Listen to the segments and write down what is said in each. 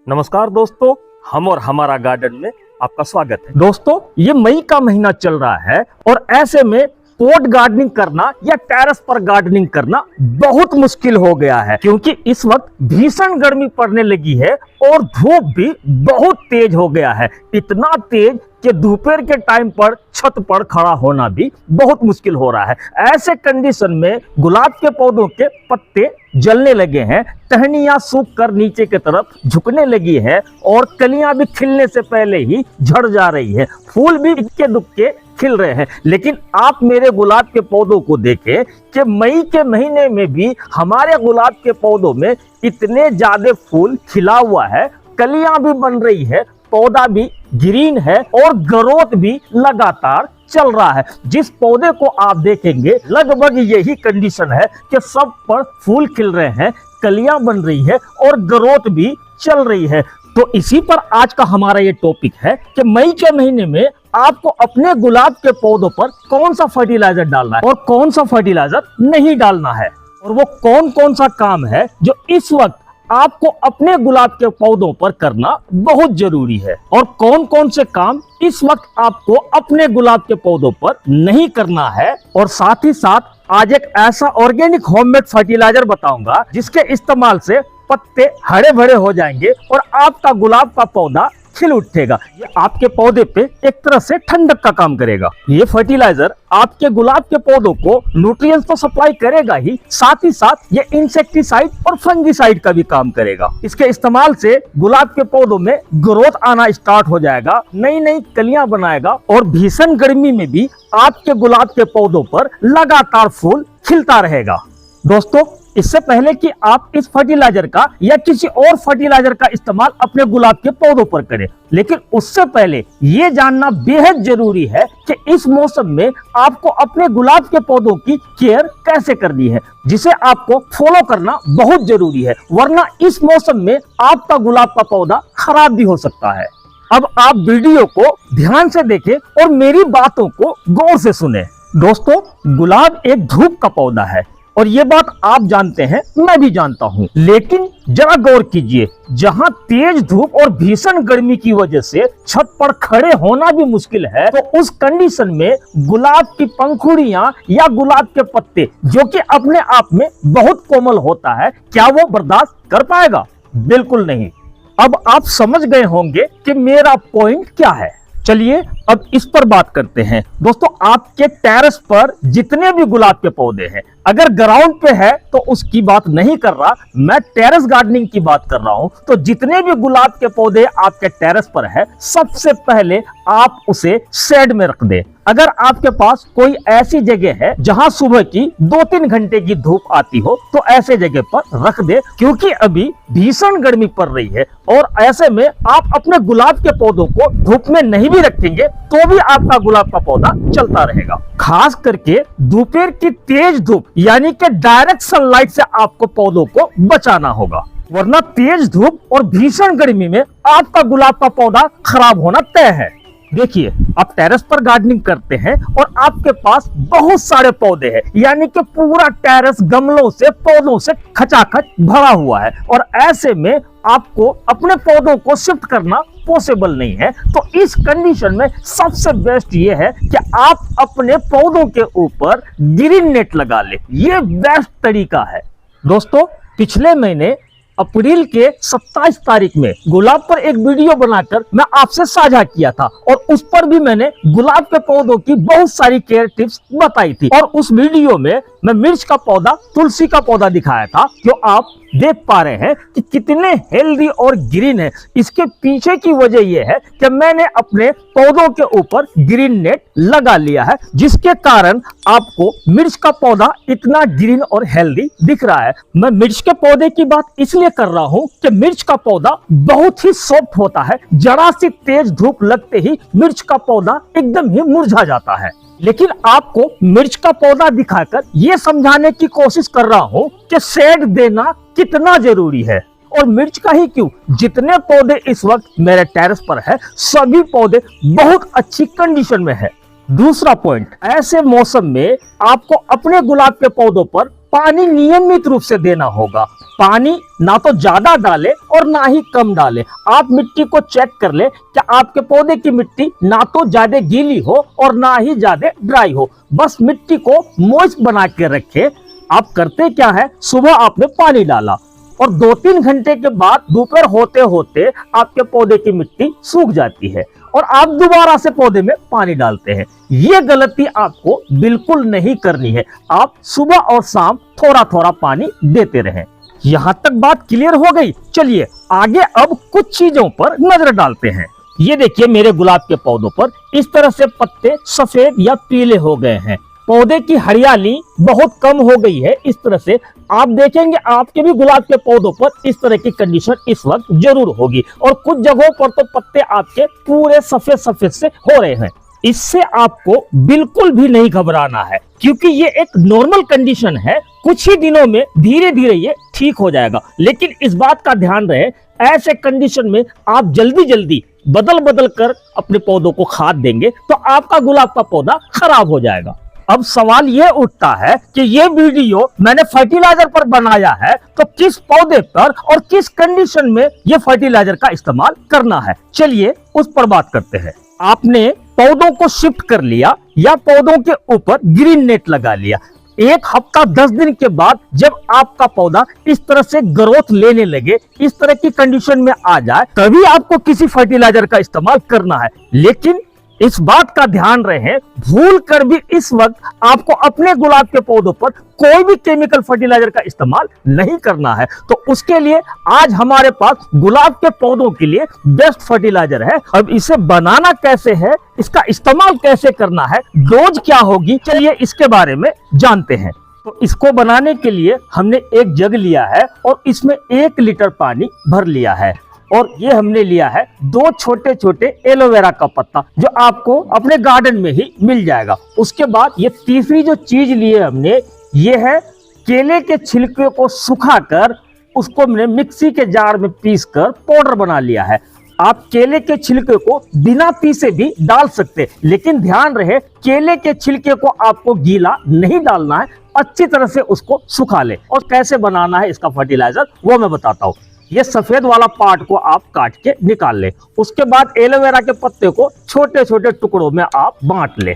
नमस्कार दोस्तों, हम और हमारा गार्डन में आपका स्वागत है। दोस्तों, ये मई का महीना चल रहा है और ऐसे में पॉट गार्डनिंग करना या टेरेस पर गार्डनिंग करना बहुत मुश्किल हो गया है, क्योंकि इस वक्त भीषण गर्मी पड़ने लगी है और धूप भी बहुत तेज हो गया है। इतना तेज कि दोपहर के टाइम पर छत पर खड़ा होना भी बहुत मुश्किल हो रहा है। ऐसे कंडीशन में गुलाब के पौधों के पत्ते जलने लगे हैं, टहनियां सूख कर नीचे की तरफ झुकने लगी है और कलियां भी खिलने से पहले ही झड़ जा रही है। फूल भी इक्के दुक्के खिल रहे हैं। लेकिन आप मेरे गुलाब के पौधों को देखें कि मई के महीने में भी हमारे गुलाब के पौधों में इतने ज्यादा फूल खिला हुआ है, कलियां भी बन रही है, पौधा भी ग्रीन है और ग्रोथ भी लगातार चल रहा है। जिस पौधे को आप देखेंगे लगभग यही कंडीशन है कि सब पर फूल खिल रहे हैं, कलियां बन रही है और ग्रोथ भी चल रही है। तो इसी पर आज का हमारा ये टॉपिक है कि मई के महीने में आपको अपने गुलाब के पौधों पर कौन सा फर्टिलाइजर डालना है और कौन सा फर्टिलाइजर नहीं डालना है, और वो कौन कौन सा काम है जो इस वक्त आपको अपने गुलाब के पौधों पर करना बहुत जरूरी है, और कौन कौन से काम इस वक्त आपको अपने गुलाब के पौधों पर नहीं करना है। और साथ ही साथ आज एक ऐसा ऑर्गेनिक होममेड फर्टिलाइजर बताऊंगा जिसके इस्तेमाल से पत्ते हरे भरे हो जाएंगे और आपका गुलाब का पौधा खिल उठेगा। ये आपके पौधे पे एक तरह से ठंडक का काम करेगा। ये फर्टिलाइजर आपके गुलाब के पौधों को न्यूट्रिएंट्स तो सप्लाई करेगा ही, साथ ही साथ ये इंसेक्टिसाइड और फंगिसाइड का भी काम करेगा। इसके इस्तेमाल से गुलाब के पौधों में ग्रोथ आना स्टार्ट हो जाएगा, नई नई कलियां बनाएगा और भीषण गर्मी में भी आपके गुलाब के पौधों पर लगातार फूल खिलता रहेगा। दोस्तों, इससे पहले कि आप इस फर्टिलाइजर का या किसी और फर्टिलाइजर का इस्तेमाल अपने गुलाब के पौधों पर करें, लेकिन उससे पहले ये जानना बेहद जरूरी है कि इस मौसम में आपको अपने गुलाब के पौधों की केयर कैसे करनी है, जिसे आपको फॉलो करना बहुत जरूरी है, वरना इस मौसम में आपका गुलाब का पौधा खराब भी हो सकता है। अब आप वीडियो को ध्यान से देखें और मेरी बातों को गौर से सुने। दोस्तों, गुलाब एक धूप का पौधा है और ये बात आप जानते हैं, मैं भी जानता हूं, लेकिन जरा गौर कीजिए, जहां तेज धूप और भीषण गर्मी की वजह से छत पर खड़े होना भी मुश्किल है, तो उस कंडीशन में गुलाब की पंखुड़ियां या गुलाब के पत्ते, जो कि अपने आप में बहुत कोमल होता है, क्या वो बर्दाश्त कर पाएगा? बिल्कुल नहीं। अब आप समझ गए होंगे कि मेरा पॉइंट क्या है। चलिए अब इस पर बात करते हैं। दोस्तों, आपके टेरेस पर जितने भी गुलाब के पौधे हैं, अगर ग्राउंड पे है तो उसकी बात नहीं कर रहा, मैं टेरेस गार्डनिंग की बात कर रहा हूं। तो जितने भी गुलाब के पौधे आपके टेरेस पर है, सबसे पहले आप उसे शेड में रख दें। अगर आपके पास कोई ऐसी जगह है जहां सुबह की 2-3 घंटे की धूप आती हो, तो ऐसे जगह पर रख दे, क्योंकि अभी भीषण गर्मी पड़ रही है और ऐसे में आप अपने गुलाब के पौधों को धूप में नहीं भी रखेंगे तो भी आपका गुलाब का पौधा चलता रहेगा। खास करके दोपहर की तेज धूप यानी कि डायरेक्ट सनलाइट से आपको पौधों को बचाना होगा, वरना तेज धूप और भीषण गर्मी में आपका गुलाब का पौधा खराब होना तय है। देखिए, आप टेरेस पर गार्डनिंग करते हैं और आपके पास बहुत सारे पौधे हैं, यानी कि पूरा टेरेस गमलों से पौधों से खचाखच भरा हुआ है, और ऐसे में आपको अपने पौधों को शिफ्ट करना पॉसिबल नहीं है। तो इस कंडीशन में सबसे बेस्ट ये है कि आप अपने पौधों के ऊपर ग्रीन नेट लगा ले। ये बेस्ट तरीका है। दोस्तों, पिछले महीने अप्रैल के 27 तारीख में गुलाब पर एक वीडियो बनाकर मैं आपसे साझा किया था, और उस पर भी मैंने गुलाब के पौधों की बहुत सारी केयर टिप्स बताई थी। और उस वीडियो में मैं मिर्च का पौधा, तुलसी का पौधा दिखाया था, जो आप देख पा रहे हैं कि कितने हेल्दी और ग्रीन है। इसके पीछे की वजह यह है कि मैंने अपने पौधों के ऊपर ग्रीन नेट लगा लिया है, जिसके कारण आपको मिर्च का पौधा इतना ग्रीन और हेल्दी दिख रहा है। मैं मिर्च के पौधे की बात इसलिए कर रहा हूं कि मिर्च का पौधा बहुत ही सॉफ्ट होता है, जरा सी तेज धूप लगते ही मिर्च का पौधा एकदम ही मुरझा जाता है। लेकिन आपको मिर्च का पौधा दिखाकर यह समझाने की कोशिश कर रहा हूं कि शेड देना कितना जरूरी है। और मिर्च का ही क्यों, जितने पौधे इस वक्त मेरे टेरेस पर है, सभी पौधे बहुत अच्छी कंडीशन में है। दूसरा पॉइंट, ऐसे मौसम में आपको अपने गुलाब के पौधों पर पानी नियमित रूप से देना होगा। पानी ना तो ज्यादा डाले और ना ही कम डाले। आप मिट्टी को चेक कर ले कि आपके पौधे की मिट्टी ना तो ज्यादा गीली हो और ना ही ज्यादा ड्राई हो, बस मिट्टी को मॉइस्ट बना के रखे। आप करते क्या है, सुबह आपने पानी डाला और 2-3 घंटे के बाद दोपहर होते होते आपके पौधे की मिट्टी सूख जाती है और आप दोबारा से पौधे में पानी डालते हैं। ये गलती आपको बिल्कुल नहीं करनी है। आप सुबह और शाम थोड़ा थोड़ा पानी देते रहें। यहां तक बात क्लियर हो गई। चलिए आगे अब कुछ चीजों पर नजर डालते हैं। ये देखिए मेरे गुलाब के पौधों पर इस तरह से पत्ते सफेद या पीले हो गए हैं। पौधे की हरियाली बहुत कम हो गई है। इस तरह से आप देखेंगे आपके भी गुलाब के पौधों पर इस तरह की कंडीशन इस वक्त जरूर होगी और कुछ जगहों पर तो पत्ते आपके पूरे सफेद सफेद से हो रहे हैं। इससे आपको बिल्कुल भी नहीं घबराना है क्योंकि ये एक नॉर्मल कंडीशन है। कुछ ही दिनों में धीरे धीरे ये ठीक हो जाएगा, लेकिन इस बात का ध्यान रहे ऐसे कंडीशन में आप जल्दी जल्दी बदल बदल कर अपने पौधों को खाद देंगे तो आपका गुलाब का पौधा खराब हो जाएगा। अब सवाल ये उठता है कि ये वीडियो मैंने फर्टिलाइजर पर बनाया है तो किस पौधे पर और किस कंडीशन में ये फर्टिलाइजर का इस्तेमाल करना है। चलिए उस पर बात करते हैं। आपने पौधों को शिफ्ट कर लिया या पौधों के ऊपर ग्रीन नेट लगा लिया। 1 हफ्ता 10 दिन के बाद जब आपका पौधा इस तरह से ग्रोथ लेने लगे, इस तरह की कंडीशन में आ जाए, तभी आपको किसी फर्टिलाइजर का इस्तेमाल करना है। लेकिन इस बात का ध्यान रहे भूल कर भी इस वक्त आपको अपने गुलाब के पौधों पर कोई भी केमिकल फर्टिलाइजर का इस्तेमाल नहीं करना है। तो उसके लिए आज हमारे पास गुलाब के पौधों के लिए बेस्ट फर्टिलाइजर है। अब इसे बनाना कैसे है, इसका इस्तेमाल कैसे करना है, डोज क्या होगी, चलिए इसके बारे में जानते हैं। तो इसको बनाने के लिए हमने एक जग लिया है और इसमें 1 लीटर पानी भर लिया है और ये हमने लिया है 2 छोटे छोटे एलोवेरा का पत्ता जो आपको अपने गार्डन में ही मिल जाएगा। उसके बाद ये तीसरी जो चीज ली है हमने, ये है केले के छिलके को सुखाकर उसको हमने मिक्सी के जार में पीसकर पाउडर बना लिया है। आप केले के छिलके को बिना पीसे भी डाल सकते, लेकिन ध्यान रहे केले के छिलके को आपको गीला नहीं डालना है, अच्छी तरह से उसको सुखा ले। और कैसे बनाना है इसका फर्टिलाइजर वो मैं बताता हूँ। ये सफेद वाला पार्ट को आप काट के निकाल ले। उसके बाद एलोवेरा के पत्ते को छोटे छोटे टुकड़ों में आप बांट ले।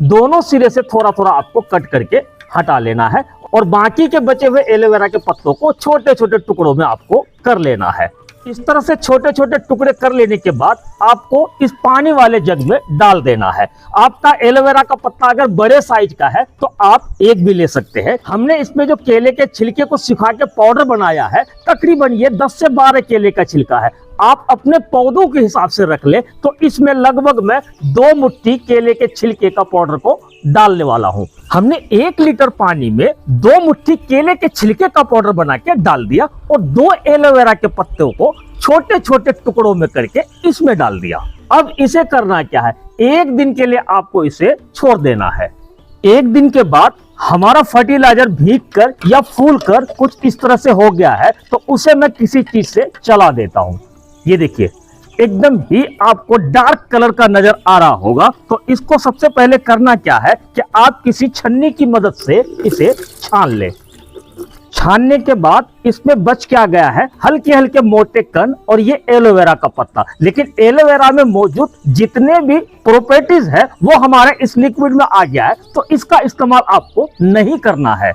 दोनों सिरे से थोड़ा थोड़ा आपको कट करके हटा लेना है और बाकी के बचे हुए एलोवेरा के पत्तों को छोटे छोटे टुकड़ों में आपको कर लेना है। इस तरह से छोटे छोटे टुकड़े कर लेने के बाद आपको इस पानी वाले जग में डाल देना है। आपका एलोवेरा का पत्ता अगर बड़े साइज का है तो आप 1 भी ले सकते हैं। हमने इसमें जो केले के छिलके को सुखा के पाउडर बनाया है, तकरीबन ये 10 से 12 केले का छिलका है। आप अपने पौधों के हिसाब से रख ले तो इसमें लगभग मैं 2 मुट्ठी केले के छिलके का पाउडर को डालने वाला हूं। हमने 1 लीटर पानी में 2 मुट्ठी केले के छिलके का पाउडर बना के डाल दिया और 2 एलोवेरा के पत्तों को छोटे छोटे टुकड़ों में करके इसमें डाल दिया। अब इसे करना क्या है, 1 दिन के लिए आपको इसे छोड़ देना है। 1 दिन के बाद हमारा फर्टिलाइजर भीग कर या फूल कर कुछ इस तरह से हो गया है तो उसे मैं किसी चीज से चला देता हूं। ये देखिए एकदम ही आपको डार्क कलर का नजर आ रहा होगा। तो इसको सबसे पहले करना क्या है कि आप किसी छन्नी की मदद से इसे छान ले। छानने के बाद इसमें बच क्या गया है, हल्के हल्के मोटे कण और ये एलोवेरा का पत्ता। लेकिन एलोवेरा में मौजूद जितने भी प्रॉपर्टीज है वो हमारे इस लिक्विड में आ गया है, तो इसका इस्तेमाल आपको नहीं करना है।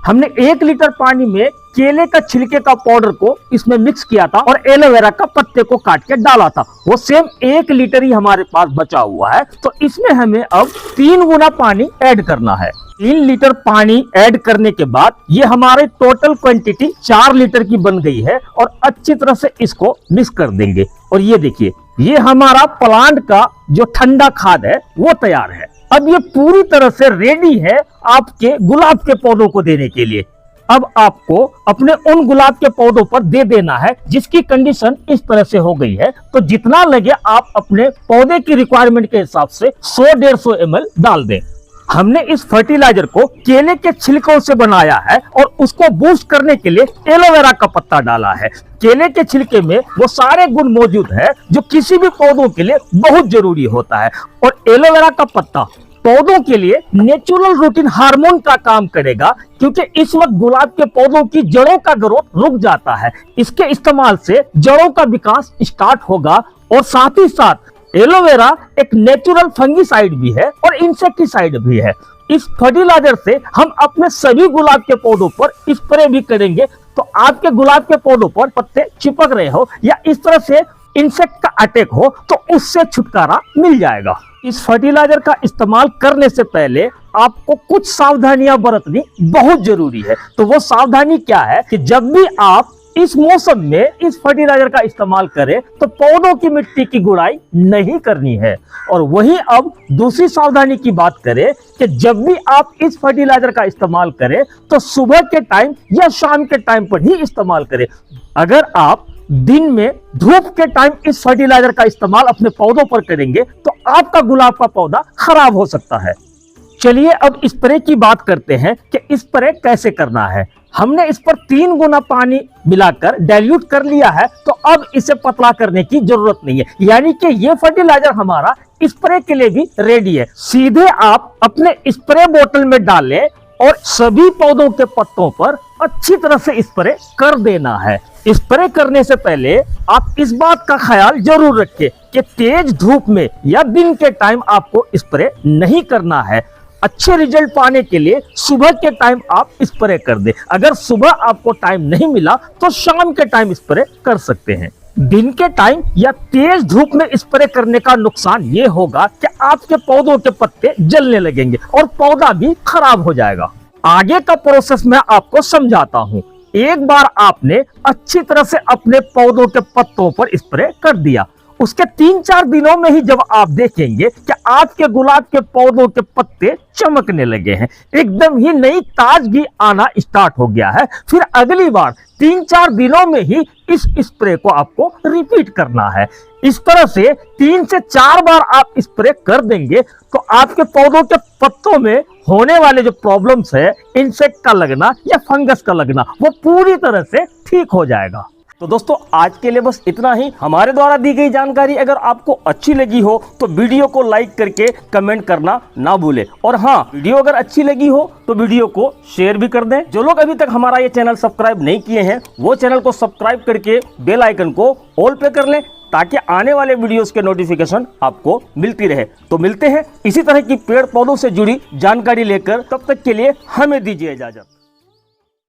हमने 1 लीटर पानी में केले का छिलके का पाउडर को इसमें मिक्स किया था और एलोवेरा का पत्ते को काट के डाला था। वो सेम 1 लीटर ही हमारे पास बचा हुआ है। तो इसमें हमें अब 3 गुना पानी ऐड करना है। 3 लीटर पानी ऐड करने के बाद ये हमारी टोटल क्वांटिटी 4 लीटर की बन गई है और अच्छी तरह से इसको मिक्स कर देंगे। और ये देखिए ये हमारा प्लांट का जो ठंडा खाद है वो तैयार है। अब ये पूरी तरह से रेडी है आपके गुलाब के पौधों को देने के लिए। अब आपको अपने उन गुलाब के पौधों पर दे देना है जिसकी कंडीशन इस तरह से हो गई है। तो जितना लगे आप अपने पौधे की रिक्वायरमेंट के हिसाब से 100-150 ml डाल दें। हमने इस फर्टिलाइजर को केले के छिलकों से बनाया है और उसको बूस्ट करने के लिए एलोवेरा का पत्ता डाला है। केले के छिलके में वो सारे गुण मौजूद है जो किसी भी पौधों के लिए बहुत जरूरी होता है। और एलोवेरा का पत्ता पौधों के लिए नेचुरल रूटीन हार्मोन का काम करेगा, क्योंकि इस वक्त गुलाब के पौधों की जड़ों का ग्रोथ रुक जाता है। इसके इस्तेमाल से जड़ों का विकास स्टार्ट होगा और साथ ही साथ एलोवेरा एक नेचुरल फंगिसाइड भी है और इंसेक्टिसाइड भी है। इस फर्टिलाइजर से हम अपने सभी गुलाब के पौधों पर स्प्रे भी करेंगे, तो आपके गुलाब के पौधों पर पत्ते चिपक रहे हो या इस तरह से इंसेक्ट का अटैक हो तो उससे छुटकारा मिल जाएगा। इस फर्टिलाइजर का इस्तेमाल करने से पहले आपको कुछ सावधानियां बरतनी बहुत जरूरी है। तो वो सावधानी क्या है कि जब भी आप इस मौसम में इस फर्टिलाइजर का इस्तेमाल करें तो पौधों की मिट्टी की गुड़ाई नहीं करनी है। और वहीं अब दूसरी सावधानी की बात करें कि जब भी आप इस फर्टिलाइजर का इस्तेमाल करें तो सुबह के टाइम या शाम के टाइम पर ही इस्तेमाल करें। अगर आप दिन में धूप के टाइम इस फर्टिलाइजर का इस्तेमाल अपने पौधों पर करेंगे तो आपका गुलाब का पौधा खराब हो सकता है। चलिए अब स्प्रे की बात करते हैं कि स्प्रे कैसे करना है। हमने इस पर 3 गुना पानी मिलाकर डाइल्यूट कर लिया है, तो अब इसे पतला करने की जरूरत नहीं है, यानी कि ये फर्टिलाइजर हमारा स्प्रे के लिए भी रेडी है। सीधे आप अपने स्प्रे बोतल में डालें और सभी पौधों के पत्तों पर अच्छी तरह से स्प्रे कर देना है। स्प्रे करने से पहले आप इस बात का ख्याल जरूर रखें कि तेज धूप में या दिन के टाइम आपको स्प्रे नहीं करना है। अच्छे रिजल्ट पाने के लिए सुबह के टाइम आप स्प्रे कर दें। अगर सुबह आपको टाइम नहीं मिला तो शाम के टाइम स्प्रे कर सकते हैं। दिन के टाइम या तेज धूप में स्प्रे करने का नुकसान ये होगा कि आपके पौधों के पत्ते जलने लगेंगे और पौधा भी खराब हो जाएगा। आगे का प्रोसेस मैं आपको समझाता हूँ। एक बार आपने अच्छी तरह से अपने पौधों के पत्तों पर स्प्रे कर दिया, उसके 3-4 दिनों में ही जब आप देखेंगे कि आपके गुलाब के पौधों के पत्ते चमकने लगे हैं, एकदम ही नई ताजगी आना स्टार्ट हो गया है, फिर अगली बार 3-4 दिनों में ही इस स्प्रे को आपको रिपीट करना है। इस तरह से 3 से 4 बार आप स्प्रे कर देंगे तो आपके पौधों के पत्तों में होने वाले जो प्रॉब्लम्स है, इंसेक्ट का लगना या फंगस का लगना, वो पूरी तरह से ठीक हो जाएगा। तो दोस्तों आज के लिए बस इतना ही। हमारे द्वारा दी गई जानकारी अगर आपको अच्छी लगी हो तो वीडियो को लाइक करके कमेंट करना ना भूलें। और हाँ, वीडियो अगर अच्छी लगी हो तो वीडियो को शेयर भी कर दें। जो लोग अभी तक हमारा ये चैनल सब्सक्राइब नहीं किए हैं वो चैनल को सब्सक्राइब करके बेल आइकन को ऑल पे कर लें, ताकि आने वाले वीडियोस के नोटिफिकेशन आपको मिलती रहे। तो मिलते हैं इसी तरह की पेड़ पौधों से जुड़ी जानकारी लेकर, तब तक के लिए हमें दीजिए इजाजत।